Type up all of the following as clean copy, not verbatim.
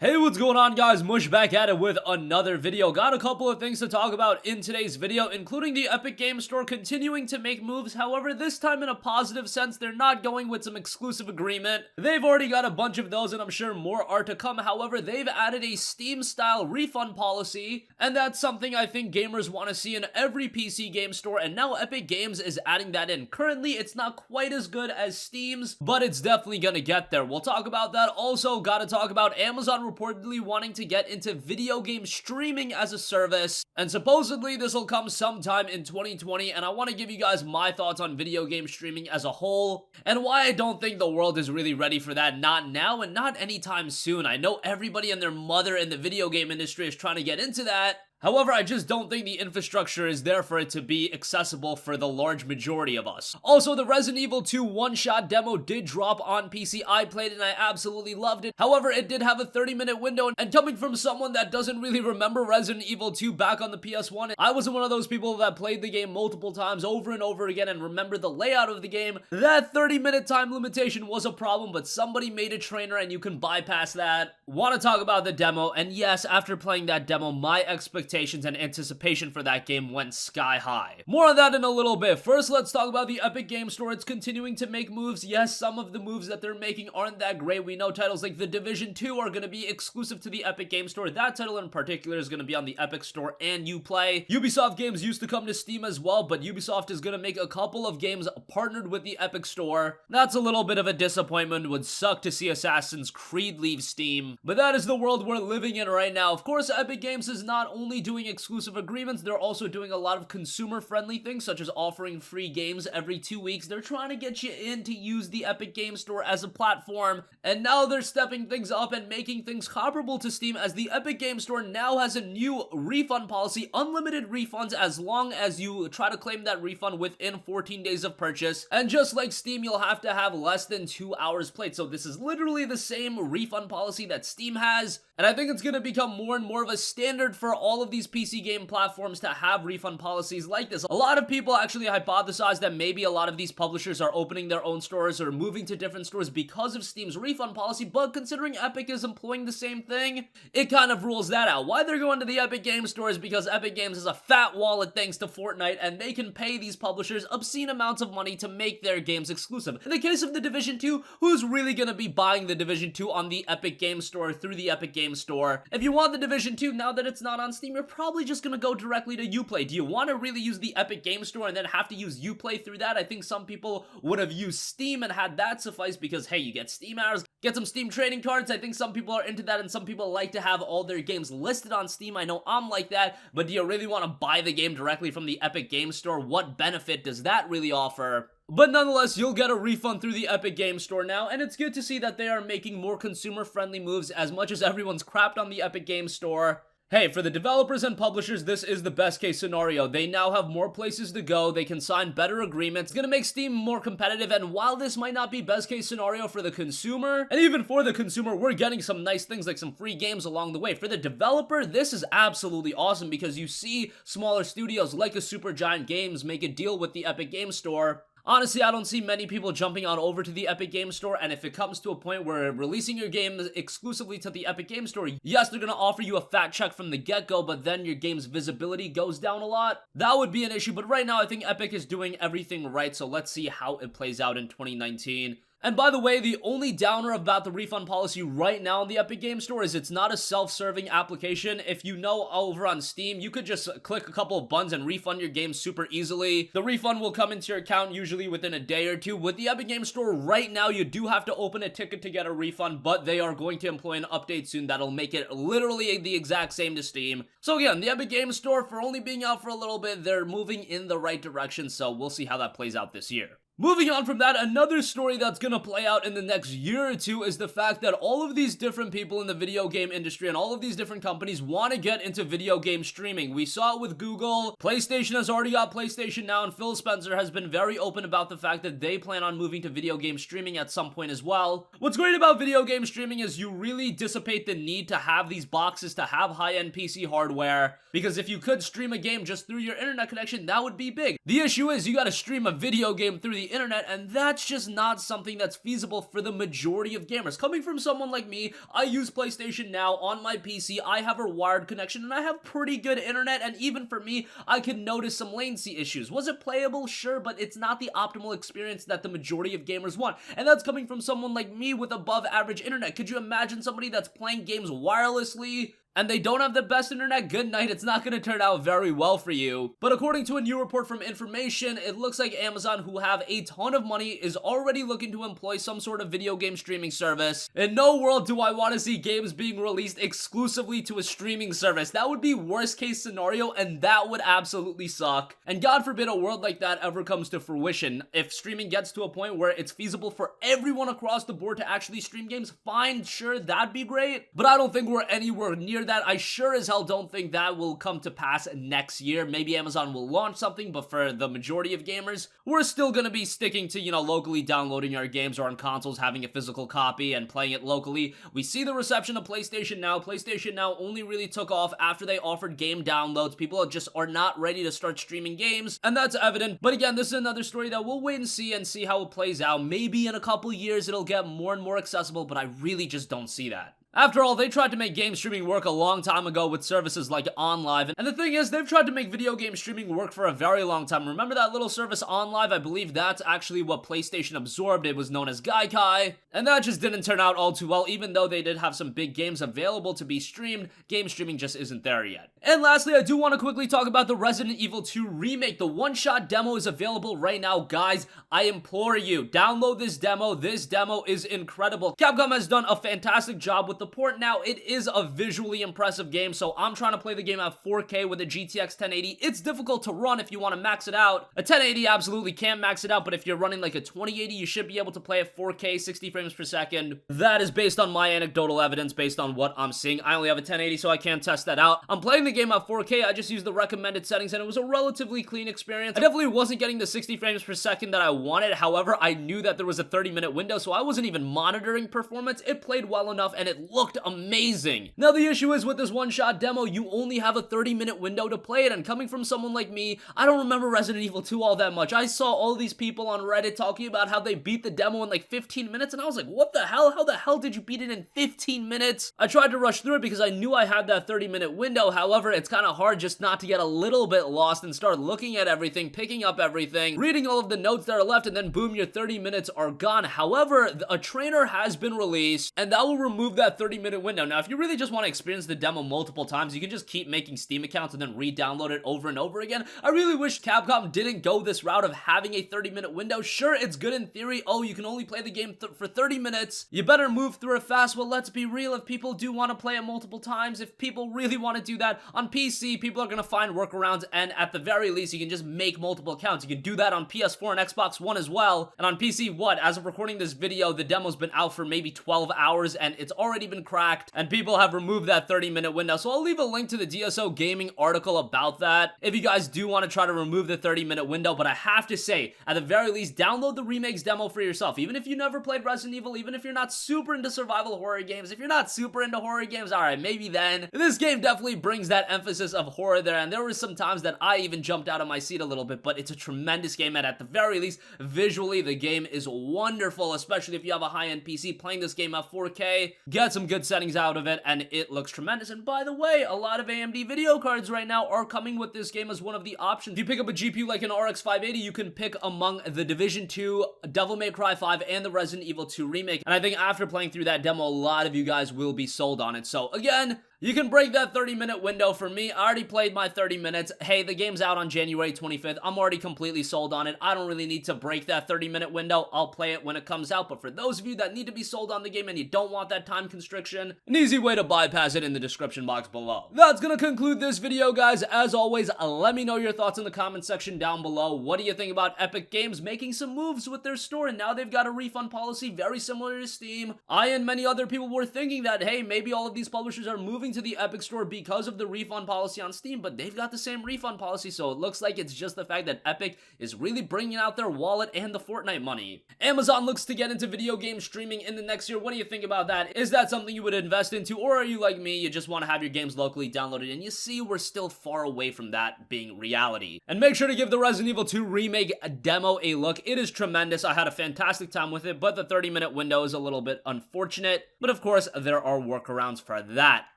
Hey, what's going on, guys? Mush back at it with another video. Got a couple of things to talk about in today's video, including the Epic Games Store continuing to make moves. However, this time in a positive sense, they're not going with some exclusive agreement. They've already got a bunch of those, and I'm sure more are to come. However, they've added a Steam-style refund policy, and that's something I think gamers want to see in every PC game store, and now Epic Games is adding that in. Currently, it's not quite as good as Steam's, but it's definitely gonna get there. We'll talk about that. Also, gotta talk about Amazon reportedly wanting to get into video game streaming as a service, and supposedly this will come sometime in 2020, and I want to give you guys my thoughts on video game streaming as a whole, and why I don't think the world is really ready for that, not now and not anytime soon. I know everybody and their mother in the video game industry is trying to get into that. However, I just don't think the infrastructure is there for it to be accessible for the large majority of us. Also, the Resident Evil 2 OneShot Demo did drop on PC. I played it and I absolutely loved it. However, it did have a 30-minute window, and coming from someone that doesn't really remember Resident Evil 2 back on the PS1, I wasn't one of those people that played the game multiple times over and over again and remember the layout of the game. That 30-minute time limitation was a problem, but somebody made a trainer and you can bypass that. Want to talk about the demo, and yes, after playing that demo, my expectations and anticipation for that game went sky high. More on that in a little bit. First, let's talk about the Epic Games Store. It's continuing to make moves. Yes, some of the moves that they're making aren't that great. We know titles like The Division 2 are going to be exclusive to the Epic Games Store. That title in particular is going to be on the Epic Store and Uplay. Ubisoft games used to come to Steam as well, but Ubisoft is going to make a couple of games partnered with the Epic Store. That's a little bit of a disappointment. Would suck to see Assassin's Creed leave Steam, but that is the world we're living in right now. Of course, Epic Games is not only doing exclusive agreements, they're also doing a lot of consumer-friendly things, such as offering free games every 2 weeks. They're trying to get you in to use the Epic Games Store as a platform, and now they're stepping things up and making things comparable to Steam, as the Epic Games Store now has a new refund policy, unlimited refunds as long as you try to claim that refund within 14 days of purchase, and just like Steam, you'll have to have less than 2 hours played. So this is literally the same refund policy that Steam has, and I think it's going to become more and more of a standard for all of these PC game platforms to have refund policies like this. A lot of people actually hypothesize that maybe a lot of these publishers are opening their own stores or moving to different stores because of Steam's refund policy, but considering Epic is employing the same thing, it kind of rules that out. Why they're going to the Epic Games Store is because Epic Games has a fat wallet thanks to Fortnite, and they can pay these publishers obscene amounts of money to make their games exclusive. In the case of The Division 2, who's really going to be buying The Division 2 on the Epic Games Store through the Epic Games Store? If you want The Division 2, now that it's not on Steam, you're probably just gonna go directly to Uplay. Do you want to really use the Epic Games Store and then have to use Uplay through that? I think some people would have used Steam and had that suffice because, hey, you get Steam hours, get some Steam trading cards. I think some people are into that, and some people like to have all their games listed on Steam. I know I'm like that, but do you really want to buy the game directly from the Epic Games Store? What benefit does that really offer? But nonetheless, you'll get a refund through the Epic Games Store now, and it's good to see that they are making more consumer-friendly moves as much as everyone's crapped on the Epic Games Store. Hey, for the developers and publishers, this is the best case scenario. They now have more places to go, they can sign better agreements, it's gonna make Steam more competitive, and while this might not be best case scenario for the consumer, and even for the consumer, we're getting some nice things like some free games along the way. For the developer, this is absolutely awesome because you see smaller studios like a Supergiant Games make a deal with the Epic Games Store. Honestly, I don't see many people jumping on over to the Epic Games Store, and if it comes to a point where releasing your game exclusively to the Epic Games Store, yes, they're gonna offer you a fat check from the get-go, but then your game's visibility goes down a lot. That would be an issue, but right now I think Epic is doing everything right, so let's see how it plays out in 2019. And by the way, the only downer about the refund policy right now in the Epic Games Store is it's not a self-serving application. If you know, over on Steam, you could just click a couple of buttons and refund your game super easily. The refund will come into your account usually within a day or two. With the Epic Games Store right now, you do have to open a ticket to get a refund, but they are going to employ an update soon that'll make it literally the exact same to Steam. So again, the Epic Games Store, for only being out for a little bit, they're moving in the right direction, so we'll see how that plays out this year. Moving on from that, another story that's gonna play out in the next year or two is the fact that all of these different people in the video game industry and all of these different companies want to get into video game streaming. We saw it with Google, PlayStation has already got PlayStation Now, and Phil Spencer has been very open about the fact that they plan on moving to video game streaming at some point as well. What's great about video game streaming is you really dissipate the need to have these boxes, to have high-end PC hardware, because if you could stream a game just through your internet connection, that would be big. The issue is you gotta stream a video game through the internet, and that's just not something that's feasible for the majority of gamers. Coming from someone like me, I use PlayStation Now on my PC, I have a wired connection, and I have pretty good internet, and even for me, I can notice some latency issues. Was it playable? Sure, but it's not the optimal experience that the majority of gamers want, and that's coming from someone like me with above average internet. Could you imagine somebody that's playing games wirelessly and they don't have the best internet? Good night, it's not going to turn out very well for you. But according to a new report from Information, it looks like Amazon, who have a ton of money, is already looking to employ some sort of video game streaming service. In no world do I want to see games being released exclusively to a streaming service. That would be worst case scenario, and that would absolutely suck. And God forbid a world like that ever comes to fruition. If streaming gets to a point where it's feasible for everyone across the board to actually stream games, fine, sure, that'd be great. But I don't think we're anywhere near that. I sure as hell don't think that will come to pass next year. Maybe Amazon will launch something, but for the majority of gamers, we're still gonna be sticking to, locally downloading our games, or on consoles having a physical copy and playing it locally. We see the reception of PlayStation Now. PlayStation Now only really took off after they offered game downloads. People just are not ready to start streaming games, and that's evident. But again, this is another story that we'll wait and see how it plays out. Maybe in a couple years it'll get more and more accessible, but I really just don't see that. After all, they tried to make game streaming work a long time ago with services like OnLive, and the thing is, they've tried to make video game streaming work for a very long time. Remember that little service OnLive? I believe that's actually what PlayStation absorbed. It was known as Gaikai, and that just didn't turn out all too well. Even though they did have some big games available to be streamed, game streaming just isn't there yet. And lastly, I do want to quickly talk about the Resident Evil 2 remake. The OneShot Demo is available right now. Guys, I implore you, download this demo. This demo is incredible. Capcom has done a fantastic job with the port. Now, it is a visually impressive game, so I'm trying to play the game at 4K with a GTX 1080. It's difficult to run if you want to max it out. A 1080 absolutely can't max it out, but if you're running like a 2080, you should be able to play at 4K, 60 frames per second. That is based on my anecdotal evidence, based on what I'm seeing. I only have a 1080, so I can't test that out. I'm playing the game at 4K. I just used the recommended settings, and it was a relatively clean experience. I definitely wasn't getting the 60 frames per second that I wanted. However, I knew that there was a 30-minute window, so I wasn't even monitoring performance. It played well enough, and it looked amazing. Now, the issue is with this one-shot demo, you only have a 30-minute window to play it, and coming from someone like me, I don't remember Resident Evil 2 all that much. I saw all these people on Reddit talking about how they beat the demo in like 15 minutes, and I was like, what the hell? How the hell did you beat it in 15 minutes? I tried to rush through it because I knew I had that 30-minute window. However, it's kind of hard just not to get a little bit lost and start looking at everything, picking up everything, reading all of the notes that are left, and then boom, your 30 minutes are gone. However, a trainer has been released, and that will remove that 30-minute window. Now, if you really just want to experience the demo multiple times, you can just keep making Steam accounts and then re-download it over and over again. I really wish Capcom didn't go this route of having a 30-minute window. Sure, it's good in theory. Oh, you can only play the game for 30 minutes. You better move through it fast. Well, let's be real. If people do want to play it multiple times, if people really want to do that on PC, people are going to find workarounds, and at the very least, you can just make multiple accounts. You can do that on PS4 and Xbox One as well. And on PC, as of recording this video, the demo's been out for maybe 12 hours, and it's already been cracked, and people have removed that 30-minute window. So I'll leave a link to the DSO Gaming article about that if you guys do want to try to remove the 30-minute window. But I have to say, at the very least, download the remakes demo for yourself. Even if you never played Resident Evil, even if you're not super into survival horror games, if you're not super into horror games, alright, maybe then. This game definitely brings that emphasis of horror there, and there were some times that I even jumped out of my seat a little bit, but it's a tremendous game, and at the very least, visually, the game is wonderful, especially if you have a high-end PC. Playing this game at 4K, get some good settings out of it, and it looks tremendous. And by the way, a lot of AMD video cards right now are coming with this game as one of the options. If you pick up a GPU like an RX 580, you can pick among the Division 2, Devil May Cry 5, and the Resident Evil 2 remake. And I think after playing through that demo, a lot of you guys will be sold on it. So again, you can break that 30-minute window. For me, I already played my 30 minutes. Hey, the game's out on January 25th. I'm already completely sold on it. I don't really need to break that 30-minute window. I'll play it when it comes out. But for those of you that need to be sold on the game and you don't want that time constriction, an easy way to bypass it in the description box below. That's gonna conclude this video, guys. As always, let me know your thoughts in the comment section down below. What do you think about Epic Games making some moves with their store? And now they've got a refund policy very similar to Steam. I and many other people were thinking that, hey, maybe all of these publishers are moving moving to the Epic Store because of the refund policy on Steam, but they've got the same refund policy, so it looks like it's just the fact that Epic is really bringing out their wallet and the Fortnite money. Amazon looks to get into video game streaming in the next year. What do you think about that? Is that something you would invest into, or are you like me, you just want to have your games locally downloaded? And you see, we're still far away from that being reality. And make sure to give the Resident Evil 2 Remake demo a look. It is tremendous. I had a fantastic time with it, but the 30-minute window is a little bit unfortunate. But of course, there are workarounds for that.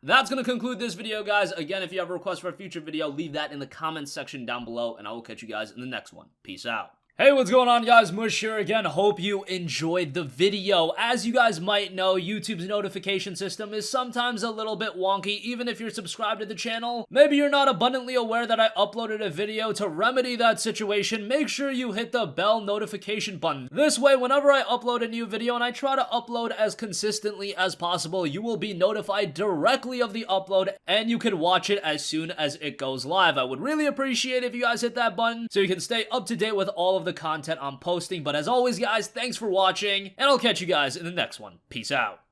That's going to conclude this video, guys. Again, if you have a request for a future video, leave that in the comments section down below, and I will catch you guys in the next one. Peace out. Hey, what's going on, guys? Mush here again. Hope you enjoyed the video. As you guys might know, YouTube's notification system is sometimes a little bit wonky, even if you're subscribed to the channel. Maybe you're not abundantly aware that I uploaded a video. To remedy that situation, make sure you hit the bell notification button. This way, whenever I upload a new video, and I try to upload as consistently as possible, you will be notified directly of the upload, and you can watch it as soon as it goes live. I would really appreciate if you guys hit that button so you can stay up to date with all of the content I'm posting. But as always, guys, thanks for watching, and I'll catch you guys in the next one. Peace out.